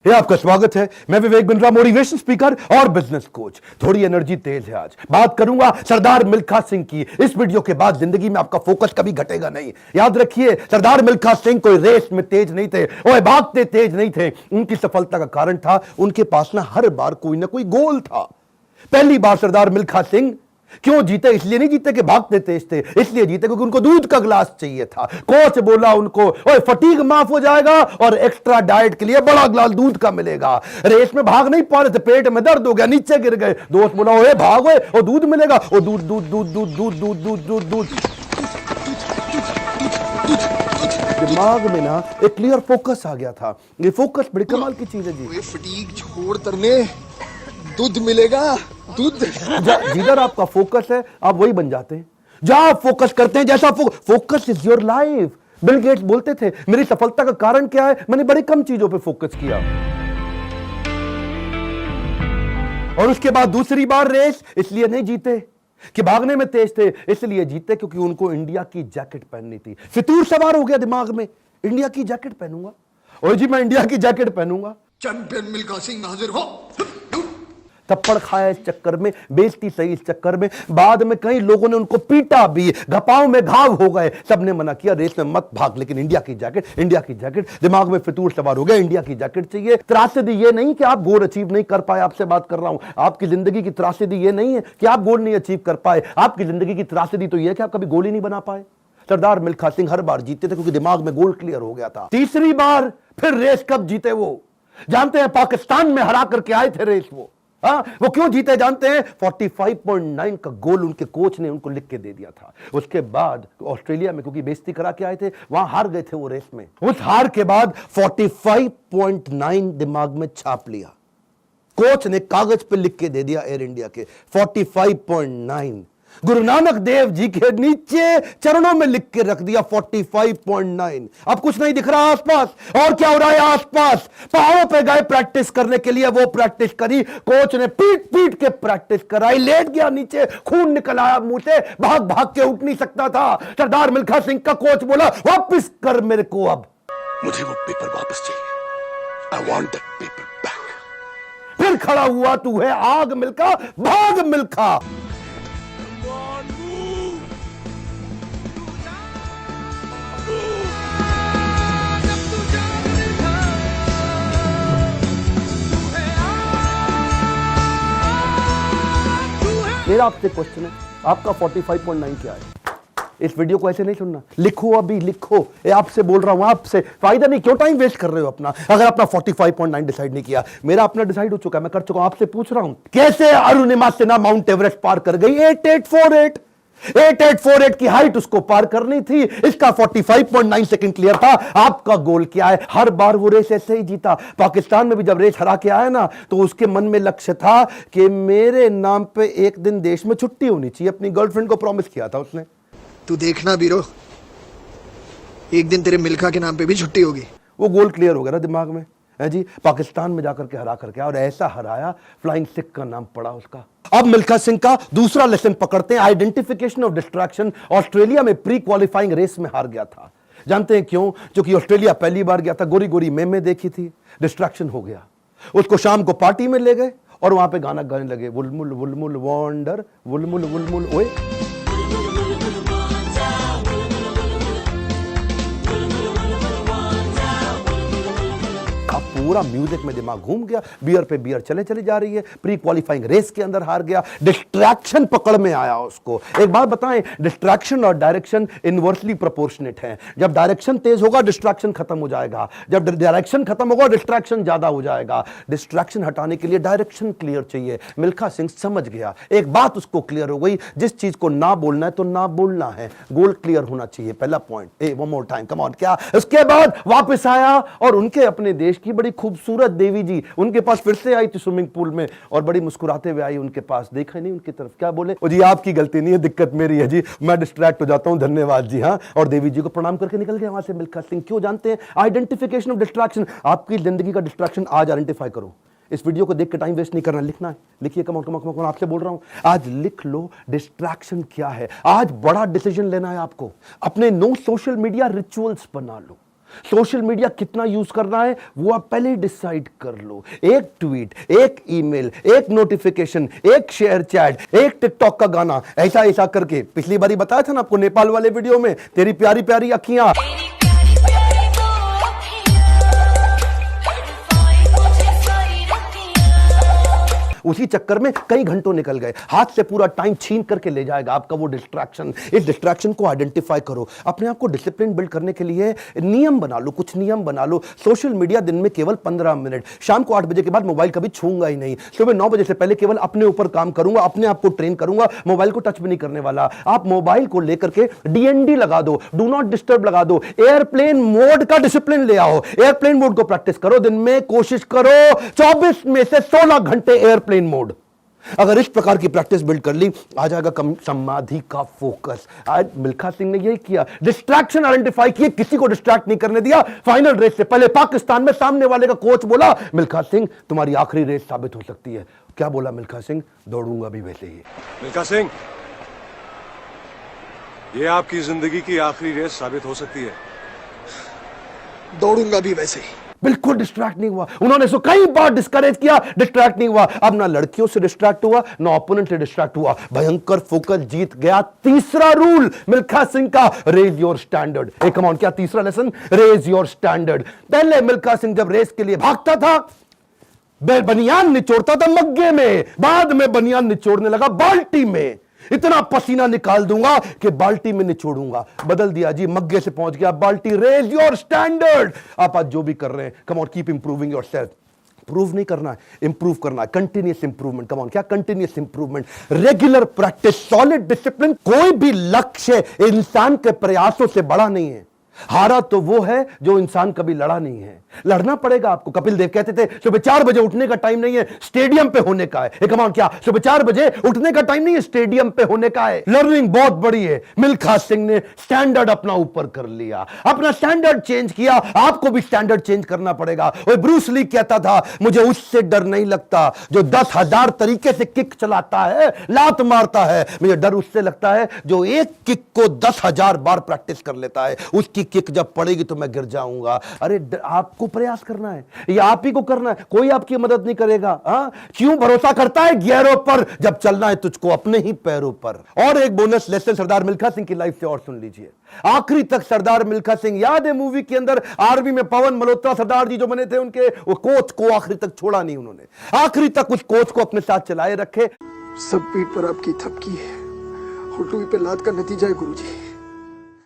ये आपका स्वागत है। मैं विवेक बिंद्रा, मोटिवेशन स्पीकर और बिजनेस कोच। थोड़ी एनर्जी तेज है। आज बात करूंगा सरदार मिल्खा सिंह की। इस वीडियो के बाद जिंदगी में आपका फोकस कभी घटेगा नहीं। याद रखिए, सरदार मिल्खा सिंह कोई रेस में तेज नहीं थे और भागते तेज नहीं थे। उनकी सफलता का कारण था उनके पास ना हर बार कोई ना कोई गोल था। पहली बार सरदार मिल्खा सिंह क्यों जीते? इसलिए नहीं जीते कि भागते तेज थे, इसलिए जीते क्योंकि उनको दूध का गिलास चाहिए था। कोच बोला उनको, ओए फटीग माफ हो जाएगा और एक्स्ट्रा डाइट के लिए बड़ा गिलास दूध का मिलेगा। रेस में भाग नहीं पा रहे थे, पेट में दर्द हो गया, नीचे गिर गए। दोस्त बोला, ओए भागो और दूध मिलेगा। और दूध दूध दूध दूध दूध दूध दूध दूध दूध दिमाग में ना एक क्लियर फोकस आ गया था। ये फोकस बड़ी कमाल की चीज है जी। फटीग छोड़ तरने दूध मिलेगा, दूध। जिधर आपका फोकस है आप वही बन जाते हैं। जहां आप फोकस करते हैं, जैसा focus is your life. Bill Gates बोलते थे, मेरी सफलता का कारण क्या है? मैंने बड़ी कम चीजों पे फोकस किया। और उसके बाद दूसरी बार रेस इसलिए नहीं जीते कि भागने में तेज थे, इसलिए जीते क्योंकि उनको इंडिया की जैकेट पहननी थी। फितूर सवार हो गया दिमाग में, इंडिया की जैकेट पहनूंगा। और जी मैं इंडिया की जैकेट पहनूंगा। चैंपियन मिल्खा सिंह हाजिर हो। थप्पड़ खाया इस चक्कर में, बेइज्जती सही इस चक्कर में। बाद में कई लोगों ने उनको पीटा भी, घपाव में घाव हो गए। सबने मना किया, रेस में मत भाग, लेकिन इंडिया की जैकेट, इंडिया की जैकेट। दिमाग में फितूर सवार हो गया, इंडिया की जैकेट चाहिए। त्रासदी ये नहीं कि आप गोल अचीव नहीं कर पाए, आपसे बात कर रहा हूं। आपकी जिंदगी की त्रासदी ये नहीं है कि आप गोल नहीं अचीव कर पाए। आपकी जिंदगी की त्रासदी तो ये है कि आप कभी गोल ही नहीं बना पाए। सरदार मिल्खा सिंह हर बार जीते थे क्योंकि दिमाग में गोल क्लियर हो गया था। तीसरी बार फिर रेस कब जीते वो जानते हैं? पाकिस्तान में हरा करके आए थे रेस वो। वो क्यों जीते जानते हैं? 45.9 का गोल उनके कोच ने उनको लिख के दे दिया था। उसके बाद ऑस्ट्रेलिया में क्योंकि बेइज्जती करा के आए थे, वहां हार गए थे वो रेस में। उस हार के बाद 45.9 दिमाग में छाप लिया। कोच ने कागज पे लिख के दे दिया एयर इंडिया के 45.9। गुरु नानक देव जी के नीचे चरणों में लिख के रख दिया 45.9। अब कुछ नहीं दिख रहा आसपास। और क्या हो रहा है आसपास? पहाड़ों पे गए प्रैक्टिस करने के लिए, वो प्रैक्टिस करी। कोच ने पीट पीट के प्रैक्टिस कराई। लेट गया नीचे, खून निकल आया मुंह से, भाग भाग के उठ नहीं सकता था। सरदार मिल्खा सिंह का कोच बोला, वापस कर मेरे को, अब मुझे वो पेपर वापस चाहिए। I want that paper back। फिर खड़ा हुआ, तू है आग मिल्खा, भाग मिल्खा। मेरा आपसे क्वेश्चन है, आपका 45.9 क्या है? इस वीडियो को ऐसे नहीं सुनना, लिखो, अभी लिखो। ये आपसे बोल रहा हूं, आपसे। फायदा नहीं, क्यों टाइम वेस्ट कर रहे हो अपना? अगर अपना 45.9 डिसाइड नहीं किया, मेरा अपना डिसाइड हो चुका है, मैं कर चुका हूं। आपसे पूछ रहा हूं, कैसे अरुणिमा सिन्हा माउंट एवरेस्ट पार कर गई? 8848 की हाइट उसको पार करनी थी। इसका 45.9 सेकंड क्लियर था। आपका गोल क्या है? हर बार वो रेस ऐसे ही जीता। पाकिस्तान में भी जब रेस हरा के आया ना, तो उसके मन में लक्ष्य था कि मेरे नाम पे एक दिन देश में छुट्टी होनी चाहिए। अपनी गर्लफ्रेंड को प्रॉमिस किया था उसने। तू देखना बीरो, एक दिन तेरे मिल्खा के नाम पे भी छुट्टी होगी। वो गोल क्लियर हो गया ना दिमाग में, है जी। पाकिस्तान में जाकर के हरा करके, और ऐसा हराया, फ्लाइंग सिख का नाम पड़ा उसका। अब मिल्खा सिंह का दूसरा लेसन पकड़ते हैं, आइडेंटिफिकेशन ऑफ डिस्ट्रैक्शन। ऑस्ट्रेलिया में प्री क्वालिफाइंग रेस में हार गया था। जानते हैं क्यों? क्योंकि ऑस्ट्रेलिया पहली बार गया था, गोरी गोरी मेमे देखी थी, डिस्ट्रैक्शन हो गया। उसको शाम को पार्टी में ले गए और वहां पे गाना गाने लगे, वुलमुल वुलमुल वॉन्डर, वुलमुल वुलमुल ओए। पूरा म्यूजिक में दिमाग घूम गया, बियर पे बियर चले चली जा रही है। प्री क्वालिफाइंग रेस के अंदर हार गया, डिस्ट्रैक्शन पकड़ में आया उसको। एक बात बताएं, डिस्ट्रैक्शन और डायरेक्शन इनवर्सली प्रोपोर्शनेट है। जब डायरेक्शन तेज होगा, डिस्ट्रैक्शन खत्म हो जाएगा। जब डायरेक्शन खत्म होगा, डिस्ट्रैक्शन ज्यादा हो जाएगा। डिस्ट्रैक्शन हटाने के लिए डायरेक्शन क्लियर चाहिए। मिल्खा सिंह समझ गया, एक बात उसको क्लियर हो गई, जिस चीज को ना बोलना है तो ना बोलना है। गोल क्लियर होना चाहिए, पहला point. One more time, come on. क्या? उसके बाद वापस आया और उनके अपने देश की बड़ी खूबसूरत देवी जी उनके पास फिर से आई थी स्विमिंग पूल में, और बड़ी मुस्कुराते हुए आई उनके पास। देखा नहीं उनकी तरफ, क्या बोले? जी आपकी गलती नहीं है, दिक्कत मेरी है जी, मैं डिस्ट्रैक्ट हो जाता हूं, धन्यवाद जी। हाँ, और देवी जी को प्रणाम करके निकल गया वहां से मिल्खा सिंह। क्यों जानते हैं? Identification of distraction. आपकी जिंदगी का डिस्ट्रैक्शन आज आइडेंटिफाई करो। इस वीडियो को देख के टाइम वेस्ट नहीं करना, लिखना है। लिखिए, कम ऑन आपसे बोल रहा हूं, आज लिख लो डिस्ट्रैक्शन क्या है। आज बड़ा डिसीजन लेना है आपको। अपने नो सोशल मीडिया रिचुअल्स बना लो। सोशल मीडिया कितना यूज करना है वो आप पहले ही डिसाइड कर लो। एक ट्वीट, एक ईमेल, एक नोटिफिकेशन, एक शेयर चैट, एक टिकटॉक का गाना, ऐसा ऐसा करके। पिछली बारी बताया था ना आपको नेपाल वाले वीडियो में, तेरी प्यारी प्यारी अखियां, उसी चक्कर में कई घंटों निकल गए, हाथ से पूरा टाइम छीन करके ले जाएगा आपका वो डिस्ट्रैक्शन। इस डिस्ट्रैक्शन को आइडेंटिफाई करो, अपने आप को डिसिप्लिन बिल्ड करने के लिए नियम बना लो, कुछ नियम बना लो। सोशल मीडिया दिन में केवल 15 मिनट, शाम को 8 बजे के बाद मोबाइल कभी छूंगा ही नहीं, सुबह 9 बजे से पहले केवल अपने ऊपर काम करूंगा, अपने आप को ट्रेन करूंगा, मोबाइल को टच भी नहीं करने वाला। आप मोबाइल को लेकर के डीएनडी लगा दो, डू नॉट डिस्टर्ब लगा दो, एयरप्लेन मोड का डिसिप्लिन ले आओ, एयरप्लेन मोड को प्रैक्टिस करो। दिन में कोशिश करो 24 में से 16 घंटे एयरप्लेन मोड। अगर इस प्रकार की प्रैक्टिस बिल्ड कर ली, आ जाएगा समाधि का फोकस। आज मिल्खा सिंह ने यही किया, डिस्ट्रैक्शन आइडेंटिफाई किए, किसी को डिस्ट्रैक्ट नहीं करने दिया। फाइनल रेस से पहले पाकिस्तान में सामने वाले का कोच बोला, मिल्खा सिंह तुम्हारी आखिरी रेस साबित हो सकती है। क्या बोला मिल्खा सिंह? दौड़ूंगा भी वैसे ही। मिल्खा सिंह, ये आपकी जिंदगी की आखिरी रेस साबित हो सकती है। दौड़ूंगा भी वैसे ही। बिल्कुल डिस्ट्रैक्ट नहीं हुआ। उन्होंने इसको कई बार डिस्करेज किया, डिस्ट्रैक्ट नहीं हुआ। अब ना लड़कियों से डिस्ट्रैक्ट हुआ, ना ओपोनेंट से डिस्ट्रैक्ट हुआ, भयंकर फोकस, जीत गया। तीसरा रूल मिल्खा सिंह का, raise your standard. Come on, क्या तीसरा लेसन? Raise your standard. पहले मिल्खा सिंह जब रेस के लिए भागता था, बनियान निचोड़ता था मग्गे में, बाद में बनियान निचोड़ने लगा बाल्टी में। इतना पसीना निकाल दूंगा कि बाल्टी में निचोड़ूंगा। बदल दिया जी, मग्गे से पहुंच गया बाल्टी। Raise your standard. आप आज जो भी कर रहे हैं, come on, keep improving yourself. Prove नहीं करना है, इंप्रूव करना है, कंटिन्यूअस इंप्रूवमेंट। कम ऑन, क्या continuous improvement? Regular practice, solid discipline. कोई भी लक्ष्य इंसान के प्रयासों से बड़ा नहीं है। हारा तो वो है जो इंसान कभी लड़ा नहीं है। लड़ना पड़ेगा आपको। कपिल देव कहते थे सुबह 4 बजे उठने का टाइम नहीं है, स्टेडियम पे होने का है। कम ऑन, क्या सुबह 4 बजे उठने का टाइम नहीं है, स्टेडियम पे होने का है। लर्निंग बहुत बड़ी है। मिल्खा सिंह ने स्टैंडर्ड अपना ऊपर कर लिया, अपना स्टैंडर्ड चेंज किया। आपको भी स्टैंडर्ड चेंज करना पड़ेगा। और ब्रूस ली कहता था, मुझे उससे डर नहीं लगता जो 10,000 तरीके से किक चलाता है, लात मारता है। मुझे डर उससे लगता है जो एक किक को 10,000 बार प्रैक्टिस कर लेता है। उसकी किक जब पड़ेगी तो मैं गिर जाऊंगा। अरे आपको प्रयास करना है, ये आप ही को करना है, कोई आपकी मदद नहीं करेगा। क्यों भरोसा करता है गियरों पर, जब चलना है तुझको अपने ही पैरों पर। और एक बोनस लेसन सरदार मिल्खा सिंह की लाइफ से और सुन लीजिए। आखिरी तक सरदार मिल्खा सिंह, याद है मूवी के अंदर आर्मी में पवन मल्होत्रा सरदार जी जो बने थे, उनके वो कोच को आखिरी तक छोड़ा नहीं उन्होंने। आखिरी तक उस कोच को अपने साथ चलाए रखे। सब पीठ पर आपकी थपकी है, हुटुई पे लात का नतीजा है गुरुजी।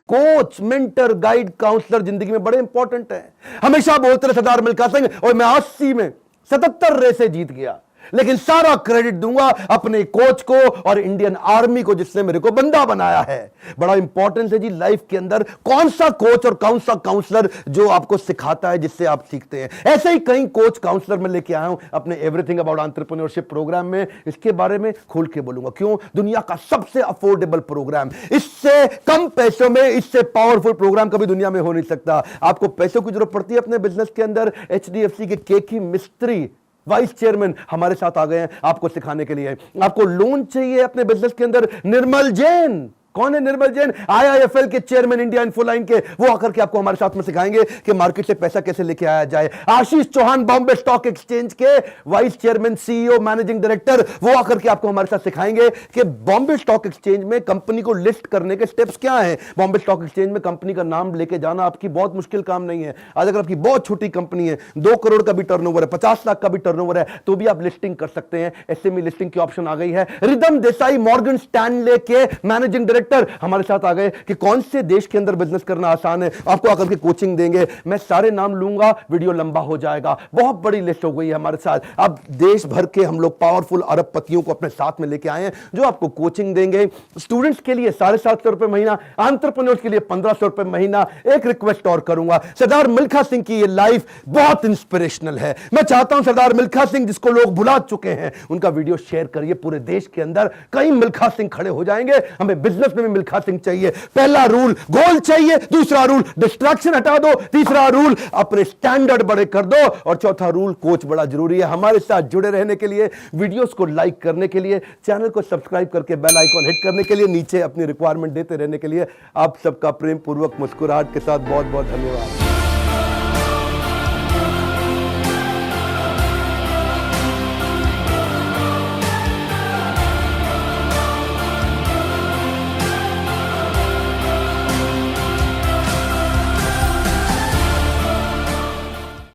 कोच, मेंटर, गाइड, काउंसलर जिंदगी में बड़े इंपॉर्टेंट है। हमेशा बोलते रहे सरदार मिल्खा सिंह, और मैं 80 में 77 रेसें जीत गया, लेकिन सारा क्रेडिट दूंगा अपने कोच को और इंडियन आर्मी को जिसने मेरे को बंदा बनाया है। बड़ा इंपॉर्टेंट है जी लाइफ के अंदर कौन सा कोच और कौन सा काउंसलर जो आपको सिखाता है, जिससे आप सीखते हैं। ऐसे ही कई कोच काउंसलर मैं लेके आया हूं अपने एवरीथिंग अबाउट एंटरप्रेन्योरशिप प्रोग्राम में। इसके बारे में खोल के बोलूंगा। क्यों? दुनिया का सबसे अफोर्डेबल प्रोग्राम, इससे कम पैसों में इससे पावरफुल प्रोग्राम कभी दुनिया में हो नहीं सकता। आपको पैसों की जरूरत पड़ती है अपने बिजनेस के अंदर, HDFC के केकी मिस्त्री वाइस चेयरमैन हमारे साथ आ गए हैं आपको सिखाने के लिए। आपको लोन चाहिए अपने बिजनेस के अंदर, निर्मल जैन। कौन है निर्मल जैन? IIFL के चेयरमैन, इंडिया इन्फोलाइन के। वो आकर के आपको हमारे साथ में सिखाएंगे कि मार्केट से पैसा कैसे लेके आया जाए। आशीष चौहान, बॉम्बे स्टॉक एक्सचेंज के vice chairman, CEO, managing director, वो आकर के आपको हमारे साथ सिखाएंगे कि बॉम्बे स्टॉक एक्सचेंज में कंपनी को लिस्ट करने के स्टेप्स क्या हैं। बॉम्बे स्टॉक एक्सचेंज में कंपनी का नाम लेके जाना आपकी बहुत मुश्किल काम नहीं है। आज अगर आपकी बहुत छोटी कंपनी है, 2 करोड़ का भी टर्नओवर है, 50 लाख का भी टर्नओवर है, तो भी आप लिस्टिंग कर सकते हैं। SME लिस्टिंग की ऑप्शन आ गई है। रिदम देसाई, मॉर्गन स्टैनले के मैनेजिंग डायरेक्टर हमारे साथ आ गए कि कौन से देश के अंदर बिजनेस करना आसान है। आपको आकर के कोचिंग देंगे। मैं सारे नाम लूंगा, वीडियो लंबा हो जाएगा। बहुत बड़ी लिस्ट हो गई है हमारे साथ। अब देश भर के हम लोग पावरफुल अरबपतियों को अपने साथ में लेके आए हैं जो आपको कोचिंग देंगे। स्टूडेंट्स के लिए 750 रुपए महीना, एंटरप्रेन्योर्स के लिए 1500 रुपए महीना। एक रिक्वेस्ट और करूंगा, सरदार मिल्खा सिंह की ये लाइफ बहुत इंस्पिरेशनल है। मैं चाहता हूं सरदार मिल्खा सिंह जिसको लोग भुला चुके हैं, उनका वीडियो शेयर करिए पूरे देश के अंदर। कई मिल्खा सिंह खड़े हो जाएंगे। हमें बिजनेस में भी मिल्खा सिंह चाहिए। पहला रूल गोल चाहिए, दूसरा रूल डिस्ट्रैक्शन हटा दो, तीसरा रूल अपने स्टैंडर्ड बड़े कर दो, और चौथा रूल कोच बड़ा जरूरी है। हमारे साथ जुड़े रहने के लिए, वीडियोस को लाइक करने के लिए, चैनल को सब्सक्राइब करके बेल आइकॉन हिट करने के लिए, नीचे अपनी रिक्वायरमेंट देते रहने के लिए आप सबका प्रेम पूर्वक मुस्कुराहट के साथ बहुत बहुत धन्यवाद।